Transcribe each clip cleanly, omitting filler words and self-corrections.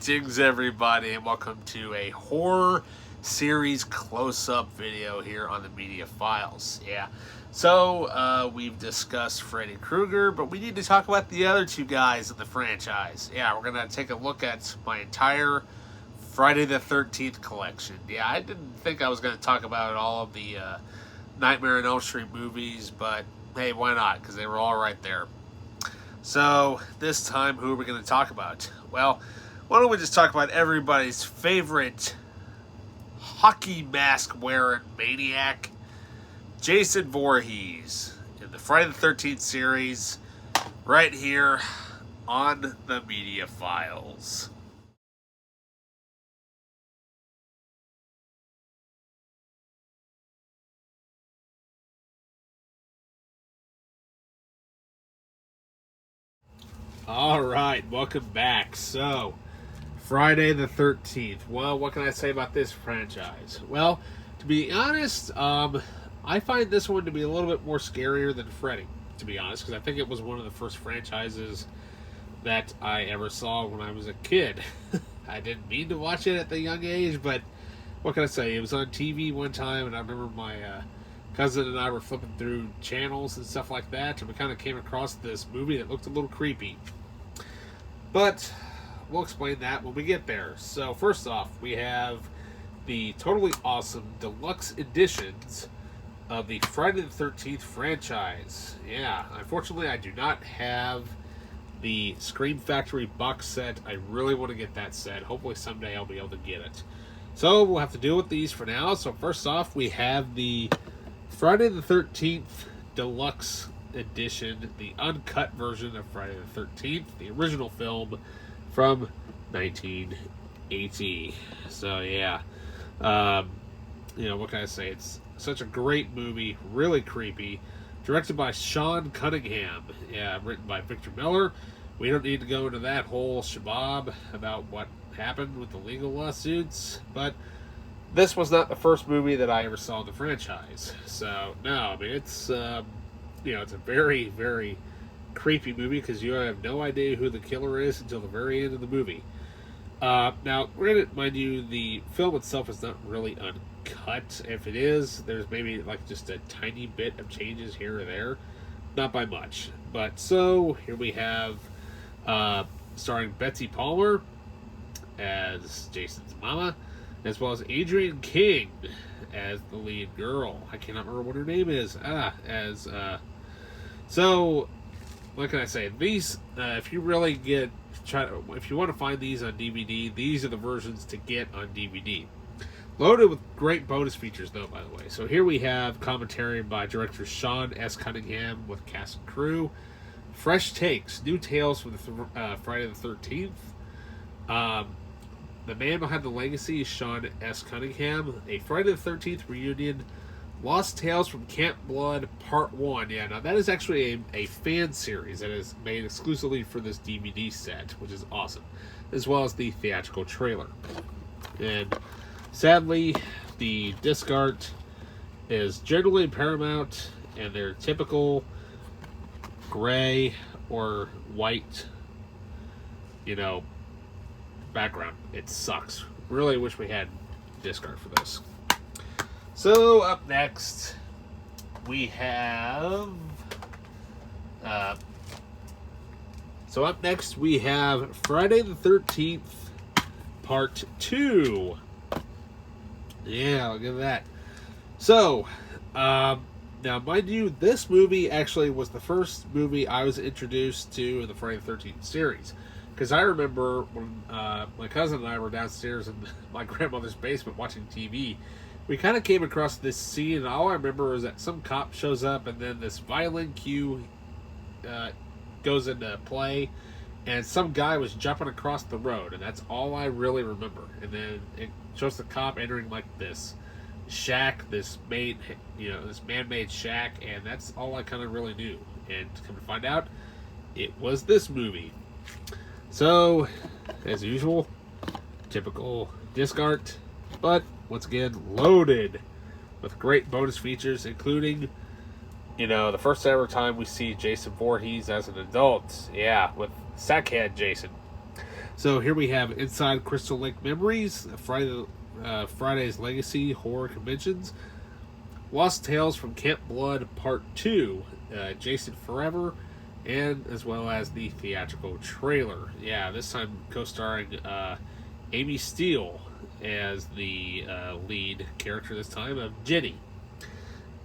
Greetings, everybody, and welcome to a horror series close-up video here on the Media Files. So we've discussed Freddy Krueger, but we need to talk about the other two guys in the franchise. We're going to take a look at my entire Friday the 13th collection. I didn't think I was going to talk about all of the Nightmare on Elm Street movies, but hey, why not? Because they were all right there. So, this time, who are we going to talk about? Well, why don't we just talk about everybody's favorite hockey mask wearing maniac, Jason Voorhees, in the Friday the 13th series, right here on the Media Files. Alright, welcome back. So, Friday the 13th. Well, what can I say about this franchise? Well, to be honest, I find this one to be a little bit more scarier than Freddy, to be honest, because I think it was one of the first franchises that I ever saw when I was a kid. I didn't mean to watch it at the young age, but what can I say? It was on TV one time, and I remember my cousin and I were flipping through channels and stuff like that, and we kind of came across this movie that looked a little creepy. But we'll explain that when we get there. So first off, we have the totally awesome deluxe editions of the Friday the 13th franchise. Unfortunately, I do not have the Scream Factory box set. I really want to get that set. Hopefully someday I'll be able to get it. So we'll have to deal with these for now. So first off, we have the Friday the 13th Deluxe Edition, the uncut version of Friday the 13th, the original film from 1980. So what can I say? It's such a great movie, really creepy. Directed by Sean Cunningham. Written by Victor Miller. We don't need to go into that whole shabab about what happened with the legal lawsuits, but this was not the first movie that I ever saw in the franchise. So, no, I mean, it's a very, very creepy movie because you have no idea who the killer is until the very end of the movie. Now, granted, mind you, the film itself is not really uncut. If it is, there's maybe like just a tiny bit of changes here or there. Not by much. But so, here we have starring Betsy Palmer as Jason's mama, as well as Adrienne King as the lead girl. I cannot remember what her name is. So, what can I say? These, if you really if you want to find these on DVD, these are the versions to get on DVD. Loaded with great bonus features, though, by the way. So here we have commentary by director Sean S. Cunningham with cast and crew. Fresh takes, new tales from the Friday the 13th. The man behind the legacy is Sean S. Cunningham. A Friday the 13th reunion. Lost Tales from Camp Blood Part 1. Now that is actually a fan series that is made exclusively for this DVD set, which is awesome. As well as the theatrical trailer. And sadly, the disc art is generally Paramount, and their typical gray or white, background. It sucks. Really wish we had disc art for this. So up next we have Friday the 13th Part 2. Look at that. So now mind you, this movie actually was the first movie I was introduced to in the Friday the 13th series. Because I remember when my cousin and I were downstairs in my grandmother's basement watching TV, we kind of came across this scene, and all I remember is that some cop shows up, and then this violin cue goes into play, and some guy was jumping across the road, and that's all I really remember. And then it shows the cop entering like this shack, this man-made shack, and that's all I kind of really knew. And to come to find out, it was this movie. So, as usual, typical disc art, but once again, loaded with great bonus features, including, the first ever time we see Jason Voorhees as an adult. With Sackhead Jason. So here we have Inside Crystal Lake Memories, Friday's Legacy Horror Conventions, Lost Tales from Camp Blood Part 2, Jason Forever, and as well as the theatrical trailer. Yeah, this time co-starring Amy Steele as the lead character this time of Jenny.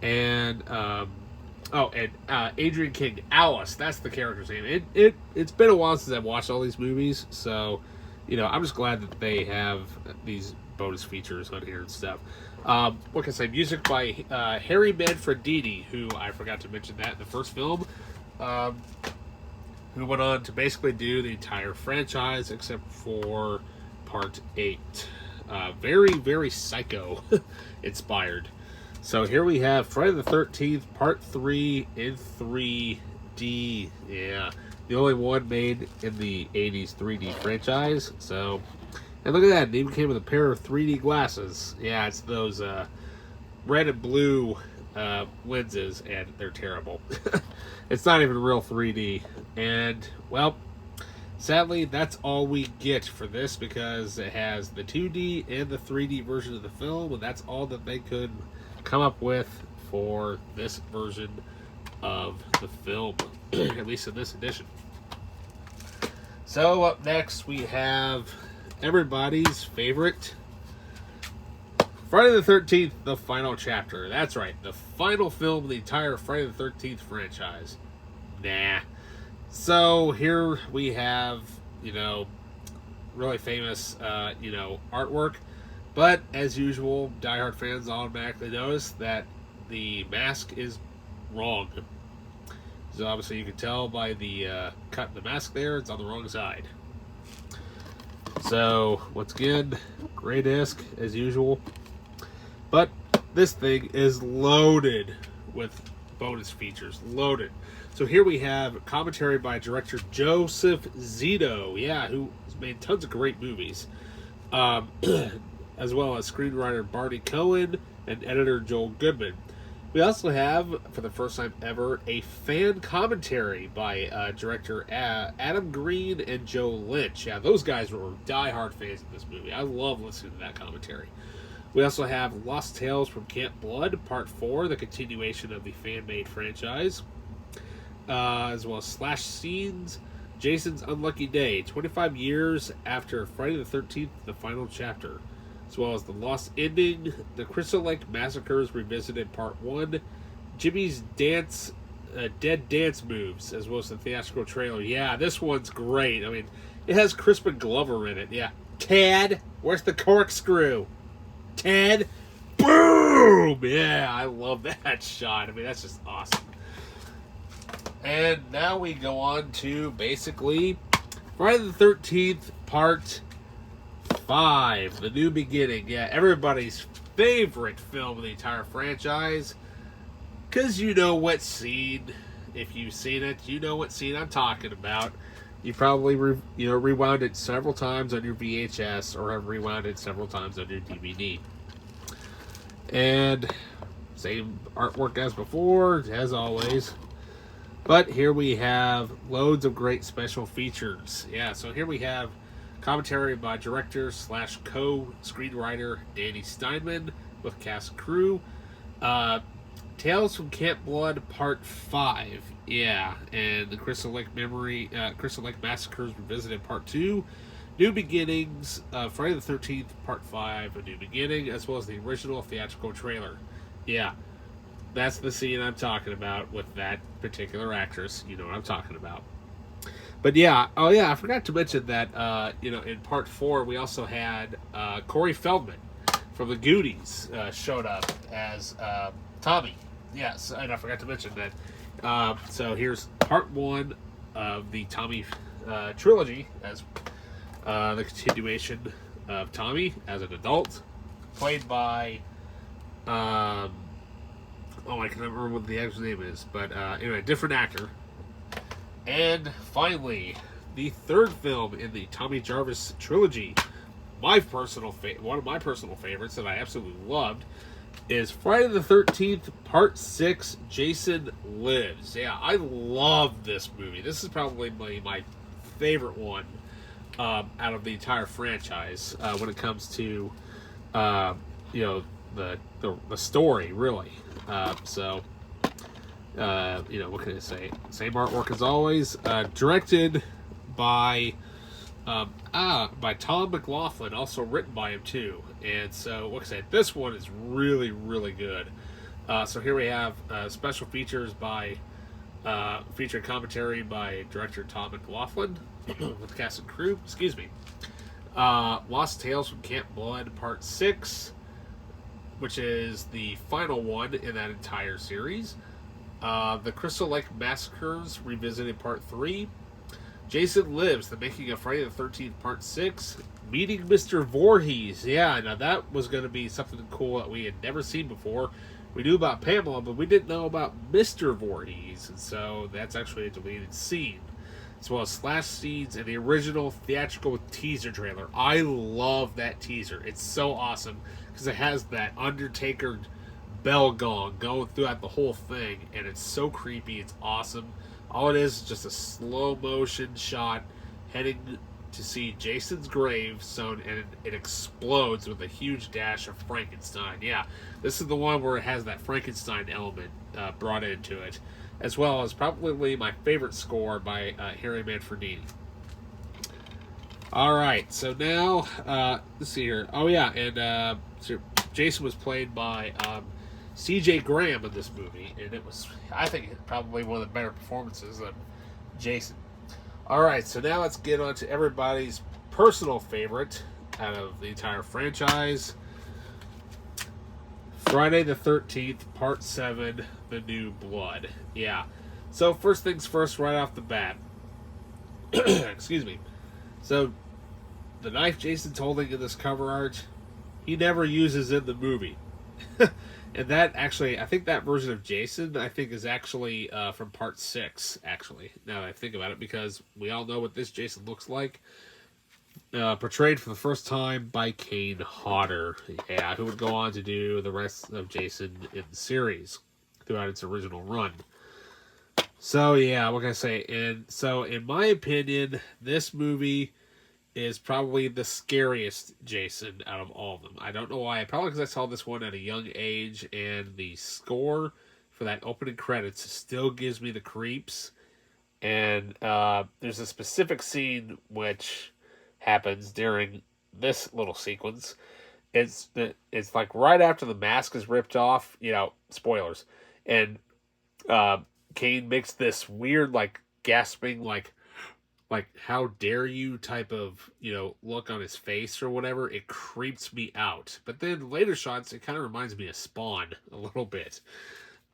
And Adrian King, Alice, that's the character's name. It's been a while since I've watched all these movies, so I'm just glad that they have these bonus features on here and stuff. What can I say? Music by Harry Manfredini, who I forgot to mention that in the first film, who went on to basically do the entire franchise except for Part 8. Very, very Psycho inspired. So here we have Friday the 13th, Part 3 in 3D. Yeah, the only one made in the 80s 3D franchise. So, and look at that, it even came with a pair of 3D glasses. Yeah, it's those red and blue lenses, and they're terrible. It's not even real 3D. And, well, sadly, that's all we get for this, because it has the 2D and the 3D version of the film, and that's all that they could come up with for this version of the film, at least in this edition. So up next we have everybody's favorite Friday the 13th, the final chapter. That's right, the final film of the entire Friday the 13th franchise. Nah. So here we have, really famous, artwork. But, as usual, diehard fans automatically notice that the mask is wrong. So, obviously, you can tell by the cut in the mask there, it's on the wrong side. So, once again, gray disc, as usual. But, this thing is loaded with bonus features. Loaded. So, here we have commentary by director Joseph Zito. Yeah, who has made tons of great movies. As well as screenwriter Barney Cohen and editor Joel Goodman. We also have, for the first time ever, a fan commentary by director Adam Green and Joe Lynch. Yeah, those guys were diehard fans of this movie. I love listening to that commentary. We also have Lost Tales from Camp Blood, Part 4, the continuation of the fan-made franchise. As well as Slash Scenes, Jason's Unlucky Day, 25 years after Friday the 13th, the final chapter. As well as The Lost Ending, The Crystal Lake Massacres Revisited Part 1, Jimmy's Dead Dance Moves, as well as the theatrical trailer. Yeah, this one's great. I mean, it has Crispin Glover in it. Yeah. Ted, where's the corkscrew? Ted, boom! Yeah, I love that shot. I mean, that's just awesome. And now we go on to basically Friday the 13th, Part 5, The New Beginning. Yeah, everybody's favorite film of the entire franchise. Because you know what scene, if you've seen it, you know what scene I'm talking about. You probably rewound it several times on your VHS or have rewound it several times on your DVD. And same artwork as before, as always. But here we have loads of great special features. Yeah, so here we have commentary by director / co-screenwriter Danny Steinman with cast and crew. Tales from Camp Blood Part 5. Yeah, and the Crystal Lake Massacres Revisited Part 2. New Beginnings, Friday the 13th Part 5, A New Beginning, as well as the original theatrical trailer. Yeah, that's the scene I'm talking about with that particular actress. You know what I'm talking about. But yeah, I forgot to mention that, in Part 4, we also had Corey Feldman from the Goonies showed up as Tommy. Yes, and I forgot to mention that. So here's Part 1 of the Tommy trilogy as the continuation of Tommy as an adult, played by, I can't remember what the actor's name is, but anyway, different actor. And finally, the third film in the Tommy Jarvis trilogy, one of my personal favorites that I absolutely loved, is Friday the 13th Part 6, Jason Lives. Yeah, I love this movie. This is probably my favorite one out of the entire franchise when it comes to you know the story really. So you know, what can I say? Same artwork as always. Directed by Tom McLaughlin, also written by him too. And so, what can I say? This one is really, really good. So here we have special features by featured commentary by director Tom McLaughlin with cast and crew. Excuse me. Lost Tales from Camp Blood Part 6, which is the final one in that entire series. The Crystal Lake Massacres Revisited Part 3. Jason Lives, The Making of Friday the 13th Part 6. Meeting Mr. Voorhees. Yeah, now that was going to be something cool that we had never seen before. We knew about Pamela, but we didn't know about Mr. Voorhees, and so that's actually a deleted scene. As well as slash scenes and the original theatrical teaser trailer. I love that teaser. It's so awesome because it has that Undertaker bell gong going throughout the whole thing, and it's so creepy. It's awesome. All it is just a slow motion shot heading to see Jason's gravestone, and it explodes with a huge dash of Frankenstein. Yeah, this is the one where it has that Frankenstein element brought into it, as well as probably my favorite score by Harry Manfredini. All right, so now let's see here. Oh yeah, and so Jason was played by C.J. Graham in this movie, and it was, I think, probably one of the better performances of Jason. All right, so now let's get on to everybody's personal favorite out of the entire franchise. Friday the 13th, Part 7, The New Blood. Yeah. So first things first, right off the bat. Excuse me. So, the knife Jason's holding in this cover art, he never uses in the movie. And that actually, I think that version of Jason, I think, is actually from Part 6, actually, now that I think about it, because we all know what this Jason looks like. Portrayed for the first time by Kane Hodder, yeah, who would go on to do the rest of Jason in the series throughout its original run. So, yeah, what can I say? And so, in my opinion, this movie is probably the scariest Jason out of all of them. I don't know why. Probably because I saw this one at a young age, and the score for that opening credits still gives me the creeps. And there's a specific scene which happens during this little sequence. It's like right after the mask is ripped off, you know, spoilers, and Kane makes this weird, like, gasping, like how dare you type of, you know, look on his face or whatever. It creeps me out. But then later shots, it kind of reminds me of Spawn a little bit.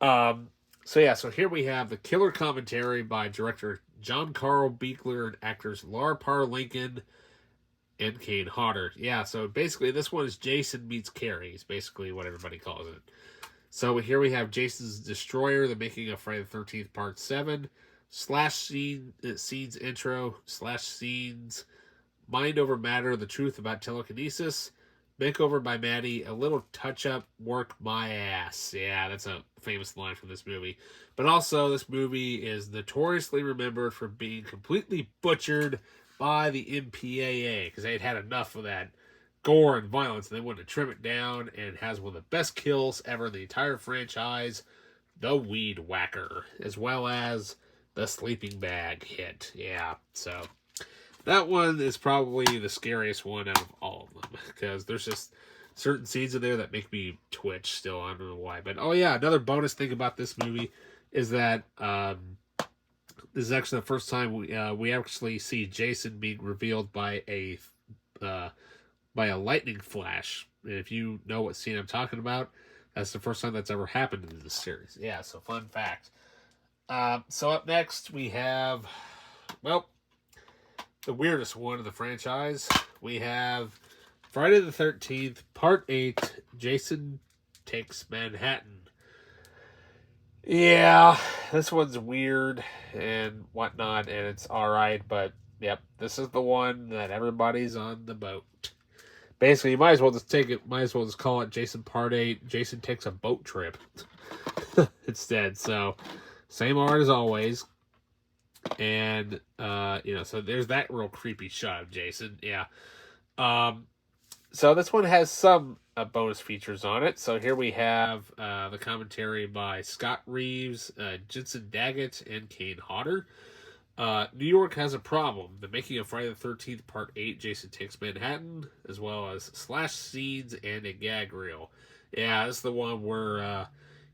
So yeah, so here we have the killer commentary by director John Carl Buechler and actors Laura Parr Lincoln and Kane Hodder. Yeah, so basically this one is Jason meets Carrie, is basically what everybody calls it. So here we have Jason's Destroyer, the making of Friday the 13th Part 7, scenes intro, scenes, mind over matter, the truth about telekinesis, makeover by Maddie, a little touch-up, work my ass. Yeah, that's a famous line from this movie. But also, this movie is notoriously remembered for being completely butchered by the MPAA, because they'd had enough of that gore and violence, and they wanted to trim it down, and has one of the best kills ever in the entire franchise, the Weed Whacker, as well as the sleeping bag hit. Yeah, so that one is probably the scariest one out of all of them, because there's just certain scenes in there that make me twitch still. I don't know why. But, oh yeah, another bonus thing about this movie is that this is actually the first time we actually see Jason being revealed by a lightning flash. And if you know what scene I'm talking about, that's the first time that's ever happened in this series. Yeah, so fun fact. So up next we have, well, the weirdest one of the franchise. We have Friday the 13th, Part 8, Jason Takes Manhattan. Yeah, this one's weird and whatnot, and it's alright, but yep, this is the one that everybody's on the boat. Basically, you might as well just call it Jason Part 8, Jason Takes a Boat Trip instead. So, same art as always. And so there's that real creepy shot of Jason. Yeah. Um, so this one has some bonus features on it. So here we have the commentary by Scott Reeves, Jensen Daggett, and Kane Hodder. New York has a problem. The making of Friday the 13th Part 8, Jason Takes Manhattan, as well as slash scenes and a gag reel. Yeah, this is the one where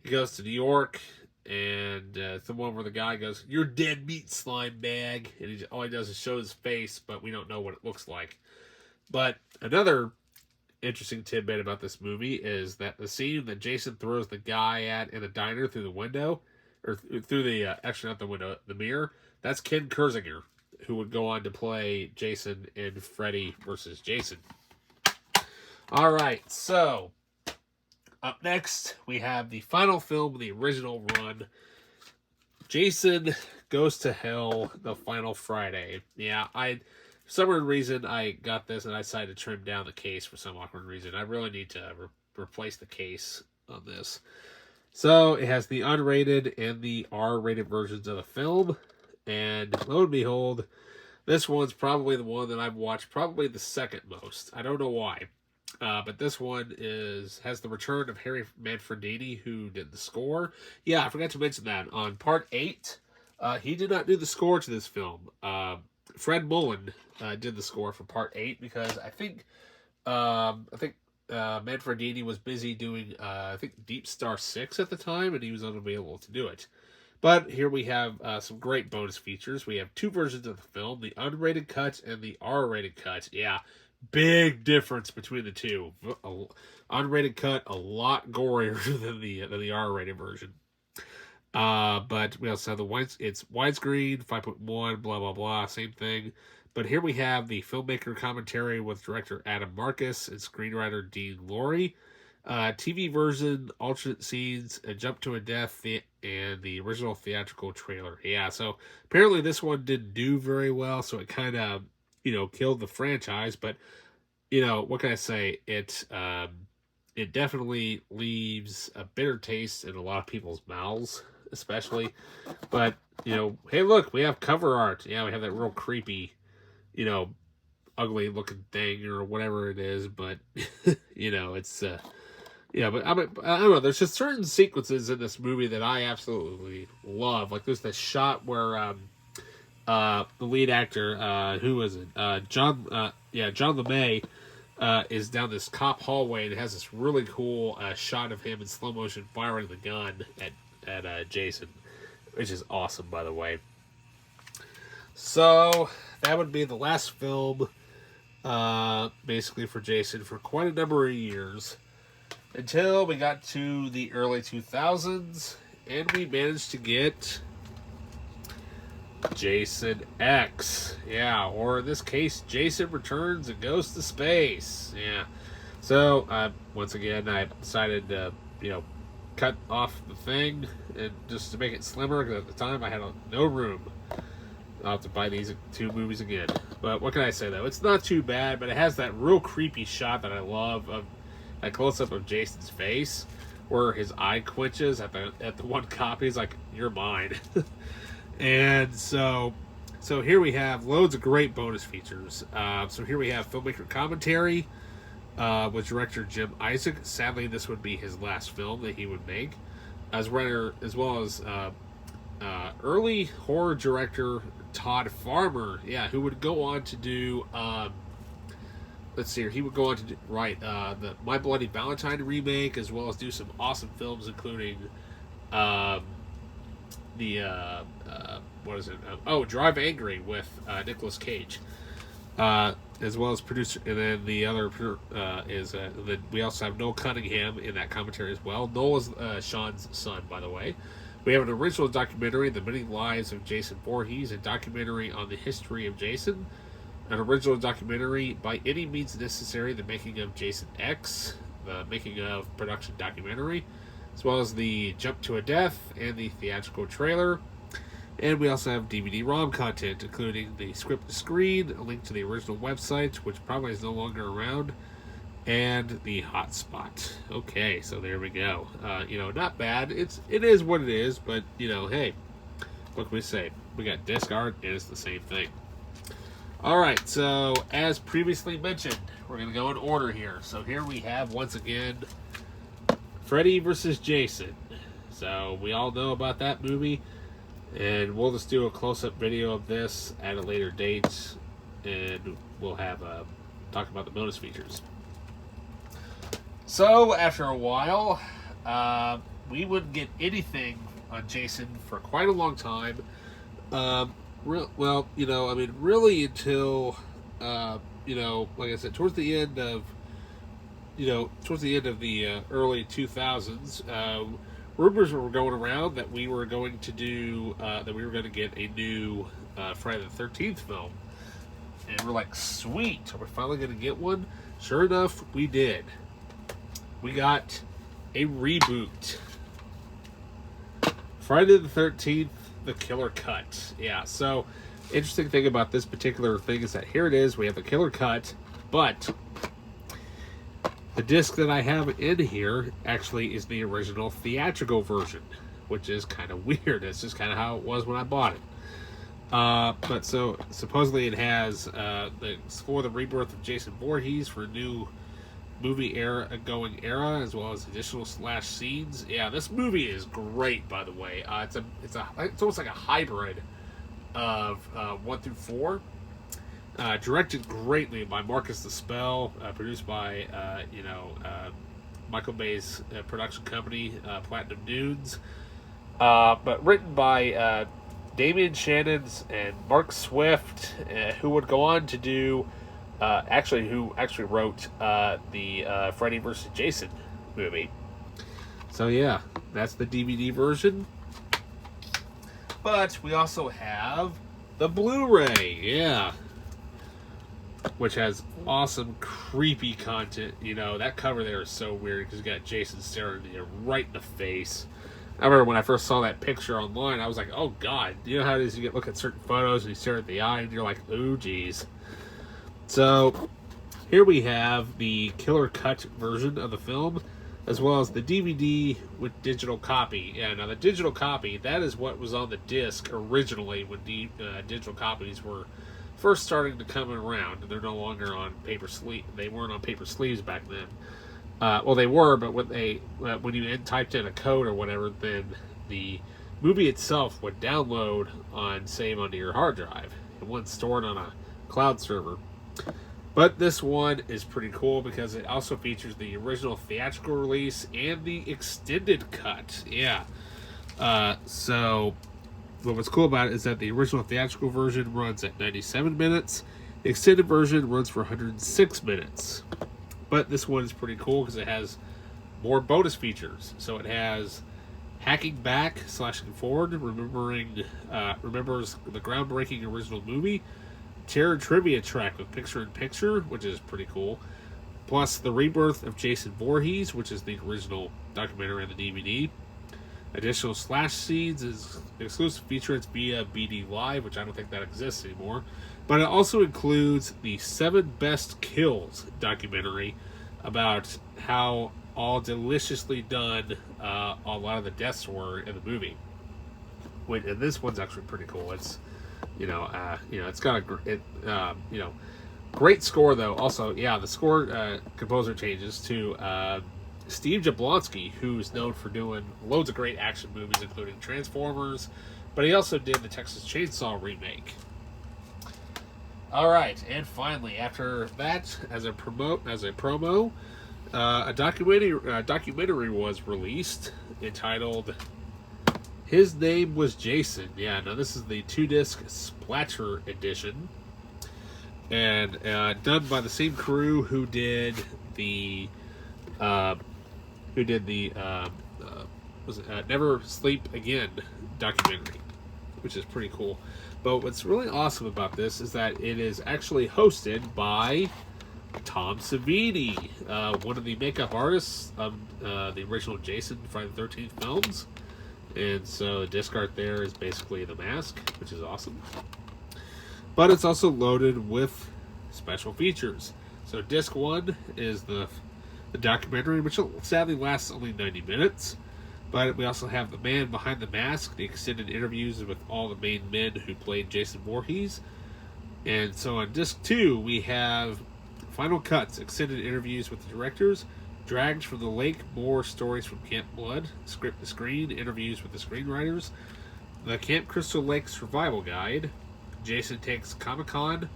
he goes to New York, and it's the one where the guy goes, "You're dead meat, slime bag," and all he does is show his face, but we don't know what it looks like. But another interesting tidbit about this movie is that the scene that Jason throws the guy at in a diner through the window, or through the, actually not the window, the mirror, that's Ken Kersinger, who would go on to play Jason in Freddy versus Jason. All right, so up next, we have the final film of the original run, Jason Goes to Hell, The Final Friday. Yeah, for some weird reason, I got this and I decided to trim down the case for some awkward reason. I really need to replace the case on this. So, it has the unrated and the R-rated versions of the film. And lo and behold, this one's probably the one that I've watched probably the second most. I don't know why. But this one has the return of Harry Manfredini, who did the score. Yeah, I forgot to mention that. On Part 8, he did not do the score to this film. Fred Mullen did the score for Part 8 because I think Manfredini was busy doing, Deep Star 6 at the time, and he was unavailable to do it. But here we have some great bonus features. We have two versions of the film, the unrated cut and the R-rated cut. Yeah, big difference between the two. Unrated cut, a lot gorier than the R-rated version. But we also have it's widescreen, 5.1, blah, blah, blah, same thing. But here we have the filmmaker commentary with director Adam Marcus and screenwriter Dean Lorey. TV version, alternate scenes, A Jump to a Death, and the original theatrical trailer. Yeah, so apparently this one didn't do very well, so it kind of, killed the franchise. But, what can I say? It definitely leaves a bitter taste in a lot of people's mouths, especially. But, hey, look, we have cover art. Yeah, we have that real creepy, ugly looking thing or whatever it is. But, it's... Yeah, but I don't know. There's just certain sequences in this movie that I absolutely love. Like there's this shot where the lead actor, who was it? John LeMay, is down this cop hallway and it has this really cool shot of him in slow motion firing the gun at Jason, which is awesome, by the way. So that would be the last film, basically for Jason for quite a number of years. Until we got to the early 2000s, and we managed to get Jason X. Yeah, or in this case, Jason Returns and Goes to Space. Yeah. So, once again, I decided to, cut off the thing and just to make it slimmer, because at the time I had no room. I'll have to buy these two movies again. But what can I say, though? It's not too bad, but it has that real creepy shot that I love of a close-up of Jason's face where his eye quenches at the one cop. He's like, "You're mine." And so here we have loads of great bonus features. So here we have filmmaker commentary with director Jim Isaac. Sadly, this would be his last film that he would make, as well as early horror director Todd Farmer. Yeah, who would go on to do... let's see here. He would go on to write the My Bloody Valentine remake, as well as do some awesome films, including Drive Angry with Nicolas Cage, as well as producer. And then the other is that we also have Noel Cunningham in that commentary as well. Noel is Sean's son, by the way. We have an original documentary, The Many Lives of Jason Voorhees, a documentary on the history of Jason. An original documentary, By Any Means Necessary, The Making of Jason X, the making of production documentary, as well as the Jump to a Death and the theatrical trailer. And we also have DVD-ROM content, including the script to screen, a link to the original website, which probably is no longer around, and the hotspot. Okay, so there we go. Not bad. It is what it is, but hey, what can we say? we got disc art, and it's the same thing. Alright, so as previously mentioned, we're going to go in order here. So here we have, once again, Freddy versus Jason. So we all know about that movie, and we'll just do a close-up video of this at a later date, and we'll have talk about the bonus features. So after a while, we wouldn't get anything on Jason for quite a long time. Really until, like I said, towards the end of the early 2000s, rumors were going around that we were going to get a new Friday the 13th film. And we're like, sweet, are we finally going to get one? Sure enough, we did. We got a reboot. Friday the 13th, The Killer Cut. Yeah, so interesting thing about this particular thing is that here it is, we have the Killer Cut, but the disc that I have in here actually is the original theatrical version, which is kind of weird. It's just kind of how it was when I bought it. But so supposedly it has for the rebirth of Jason Voorhees for new movie era, as well as additional slash scenes. Yeah, this movie is great, by the way. It's almost like a hybrid of 1 through 4. Directed greatly by Marcus the Spell, produced by Michael Bay's production company, Platinum Dunes, but written by Damian Shannons and Mark Swift, who would go on to do who actually wrote the Freddy vs. Jason movie. So yeah, that's the DVD version. But we also have the Blu-ray, yeah, which has awesome creepy content. You know, that cover there is so weird because you got Jason staring at you right in the face. I remember when I first saw that picture online, I was like, oh god. You know how it is, you look at certain photos and you stare at the eye and you're like, ooh geez. So here we have the Killer Cut version of the film, as well as the DVD with digital copy. Yeah, now the digital copy, that is what was on the disc originally when digital copies were first starting to come around. They're no longer on paper sleeve. They weren't on paper sleeves back then. Well, they were, but when you typed in a code or whatever, then the movie itself would download save onto your hard drive. It wasn't stored on a cloud server. But this one is pretty cool because it also features the original theatrical release and the extended cut. Yeah. So what's cool about it is that the original theatrical version runs at 97 minutes. The extended version runs for 106 minutes. But this one is pretty cool because it has more bonus features. So it has hacking back, slashing forward, remembers the groundbreaking original movie, terror trivia track with picture-in-picture, which is pretty cool, plus the rebirth of Jason Voorhees, which is the original documentary on the DVD. Additional slash scenes is exclusive features via BD Live, which I don't think that exists anymore. But it also includes the 7 Best Kills documentary about how all deliciously done a lot of the deaths were in the movie. And this one's actually pretty cool. It's it's got a great score though. Also, yeah, the score composer changes to Steve Jablonsky, who's known for doing loads of great action movies, including Transformers, but he also did the Texas Chainsaw remake. All right, and finally, after that, as a promo, a documentary was released entitled "His Name Was Jason." Yeah, now this is the 2-disc splatter edition, and done by the same crew who did the Never Sleep Again documentary, which is pretty cool. But what's really awesome about this is that it is actually hosted by Tom Savini, one of the makeup artists of the original Jason Friday the 13th films. And so the disc art there is basically the mask, which is awesome. But it's also loaded with special features. So disc 1 is the documentary, which sadly lasts only 90 minutes. But we also have The Man Behind the Mask, the extended interviews with all the main men who played Jason Voorhees. And so on disc 2, we have Final Cuts, extended interviews with the directors, Dragged from the Lake, more stories from Camp Blood, Script to Screen, interviews with the screenwriters, the Camp Crystal Lake Survival Guide, Jason Takes Comic-Con,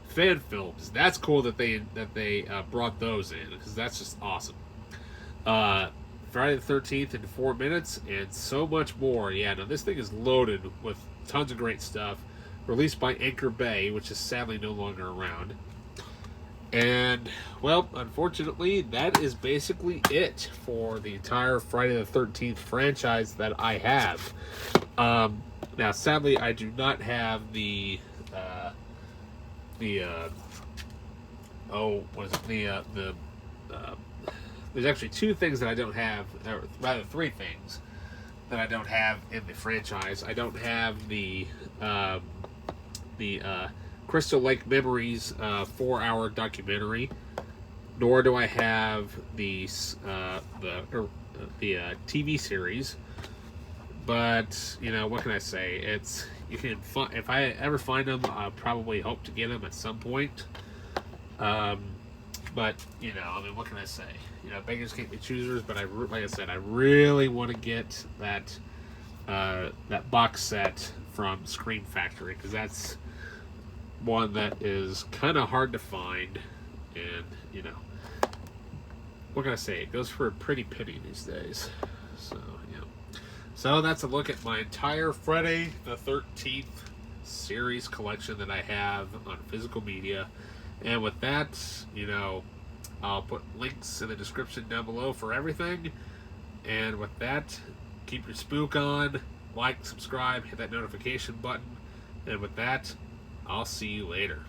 fan films. That's cool that they brought those in, because that's just awesome. Friday the 13th in 4 minutes, and so much more. Yeah, no, this thing is loaded with tons of great stuff. Released by Anchor Bay, which is sadly no longer around. And, well, unfortunately, that is basically it for the entire Friday the 13th franchise that I have. Now, sadly, I do not have there's actually 2 things that I don't have, or rather 3 things that I don't have in the franchise. I don't have the Crystal Lake Memories 4-hour documentary, nor do I have the TV series. But you know, what can I say? It's you can if I ever find them, I'll probably hope to get them at some point. But you know, I mean, what can I say? You know, beggars can't be choosers. But like I said, I really want to get that box set from Scream Factory, because that's one that is kind of hard to find, and you know, what can I say? It goes for a pretty penny these days. So yeah. So that's a look at my entire Friday the 13th series collection that I have on physical media. And with that, you know, I'll put links in the description down below for everything. And with that, keep your spook on, like, subscribe, hit that notification button. And with that, I'll see you later.